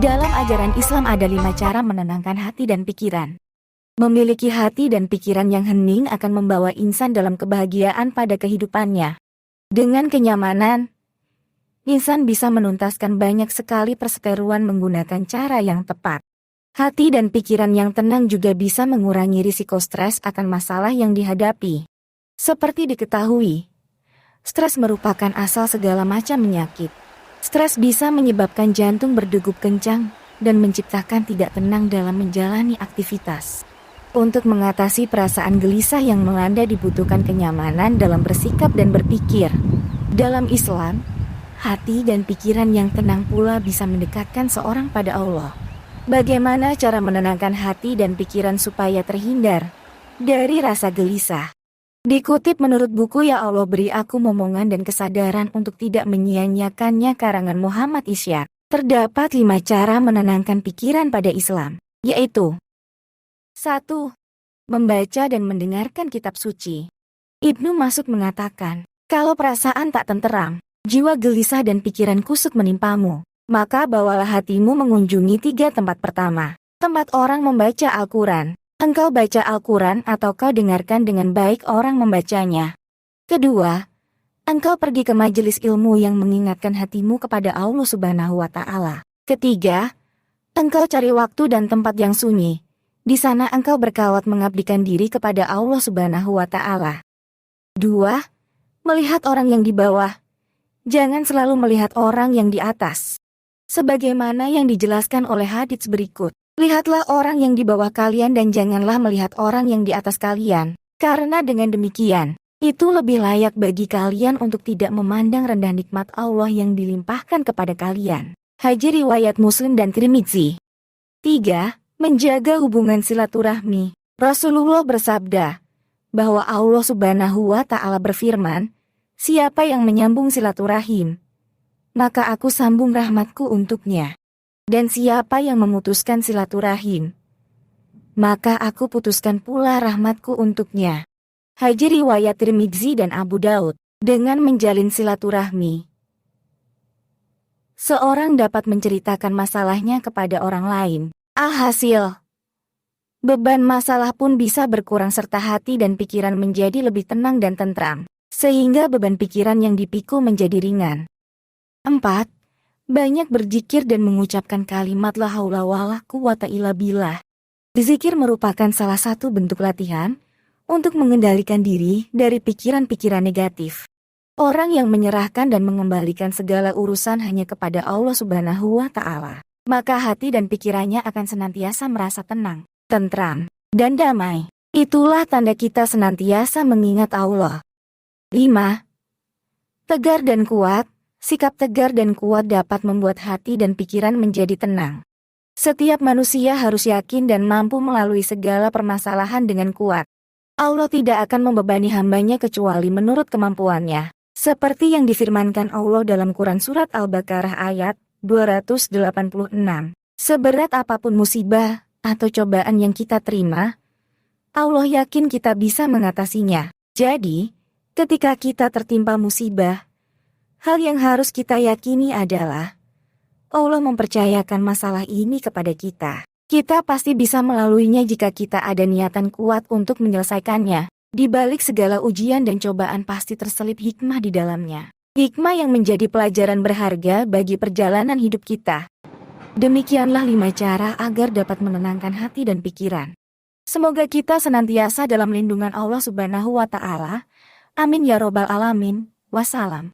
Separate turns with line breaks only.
Dalam ajaran Islam ada 5 cara menenangkan hati dan pikiran. Memiliki hati dan pikiran yang hening akan membawa insan dalam kebahagiaan pada kehidupannya. Dengan kenyamanan, insan bisa menuntaskan banyak sekali perseteruan menggunakan cara yang tepat. Hati dan pikiran yang tenang juga bisa mengurangi risiko stres akan masalah yang dihadapi. Seperti diketahui, stres merupakan asal segala macam penyakit. Stres bisa menyebabkan jantung berdegup kencang dan menciptakan tidak tenang dalam menjalani aktivitas. Untuk mengatasi perasaan gelisah yang melanda dibutuhkan kenyamanan dalam bersikap dan berpikir. Dalam Islam, hati dan pikiran yang tenang pula bisa mendekatkan seorang pada Allah. Bagaimana cara menenangkan hati dan pikiran supaya terhindar dari rasa gelisah? Dikutip menurut buku Ya Allah Beri Aku Momongan dan Kesadaran untuk Tidak Menyia-nyiakannya karangan Muhammad Isyaq, terdapat 5 cara menenangkan pikiran pada Islam, yaitu 1. Membaca dan mendengarkan kitab suci. Ibnu Mas'ud mengatakan, kalau perasaan tak tenteram, jiwa gelisah dan pikiran kusut menimpamu, maka bawalah hatimu mengunjungi 3 tempat pertama. Tempat orang membaca Al-Quran. Engkau baca Al-Quran atau kau dengarkan dengan baik orang membacanya. Kedua, engkau pergi ke majelis ilmu yang mengingatkan hatimu kepada Allah Subhanahu wa Ta'ala. Ketiga, engkau cari waktu dan tempat yang sunyi. Di sana engkau berkhawat mengabdikan diri kepada Allah Subhanahu wa Ta'ala. 2. Melihat orang yang di bawah. Jangan selalu melihat orang yang di atas. Sebagaimana yang dijelaskan oleh hadits berikut. Lihatlah orang yang di bawah kalian dan janganlah melihat orang yang di atas kalian. Karena dengan demikian, itu lebih layak bagi kalian untuk tidak memandang rendah nikmat Allah yang dilimpahkan kepada kalian. Hadits riwayat Muslim dan Tirmidzi. 3. Menjaga hubungan silaturahmi. Rasulullah bersabda, bahwa Allah Subhanahu wa Ta'ala berfirman, siapa yang menyambung silaturahim, maka aku sambung rahmatku untuknya. Dan siapa yang memutuskan silaturahim, maka aku putuskan pula rahmatku untuknya. Hadits riwayat Tirmidzi dan Abu Daud. Dengan menjalin silaturahmi, seorang dapat menceritakan masalahnya kepada orang lain. Alhasil, beban masalah pun bisa berkurang serta hati dan pikiran menjadi lebih tenang dan tentram, sehingga beban pikiran yang dipikul menjadi ringan. 4. Banyak berzikir dan mengucapkan kalimat la haula wala quwata illa billah. Zikir merupakan salah satu bentuk latihan untuk mengendalikan diri dari pikiran-pikiran negatif. Orang yang menyerahkan dan mengembalikan segala urusan hanya kepada Allah Subhanahu wa Ta'ala, maka hati dan pikirannya akan senantiasa merasa tenang, tentram, dan damai. Itulah tanda kita senantiasa mengingat Allah. 5. Tegar dan kuat. Sikap tegar dan kuat dapat membuat hati dan pikiran menjadi tenang. Setiap manusia harus yakin dan mampu melalui segala permasalahan dengan kuat. Allah tidak akan membebani hambanya kecuali menurut kemampuannya. Seperti yang difirmankan Allah dalam Quran Surat Al-Baqarah ayat 286. Seberat apapun musibah atau cobaan yang kita terima, Allah yakin kita bisa mengatasinya. Jadi, ketika kita tertimpa musibah, hal yang harus kita yakini adalah Allah mempercayakan masalah ini kepada kita. Kita pasti bisa melaluinya jika kita ada niatan kuat untuk menyelesaikannya. Di balik segala ujian dan cobaan pasti terselip hikmah di dalamnya. Hikmah yang menjadi pelajaran berharga bagi perjalanan hidup kita. Demikianlah 5 cara agar dapat menenangkan hati dan pikiran. Semoga kita senantiasa dalam lindungan Allah Subhanahu wa Ta'ala. Amin ya robbal alamin. Wassalam.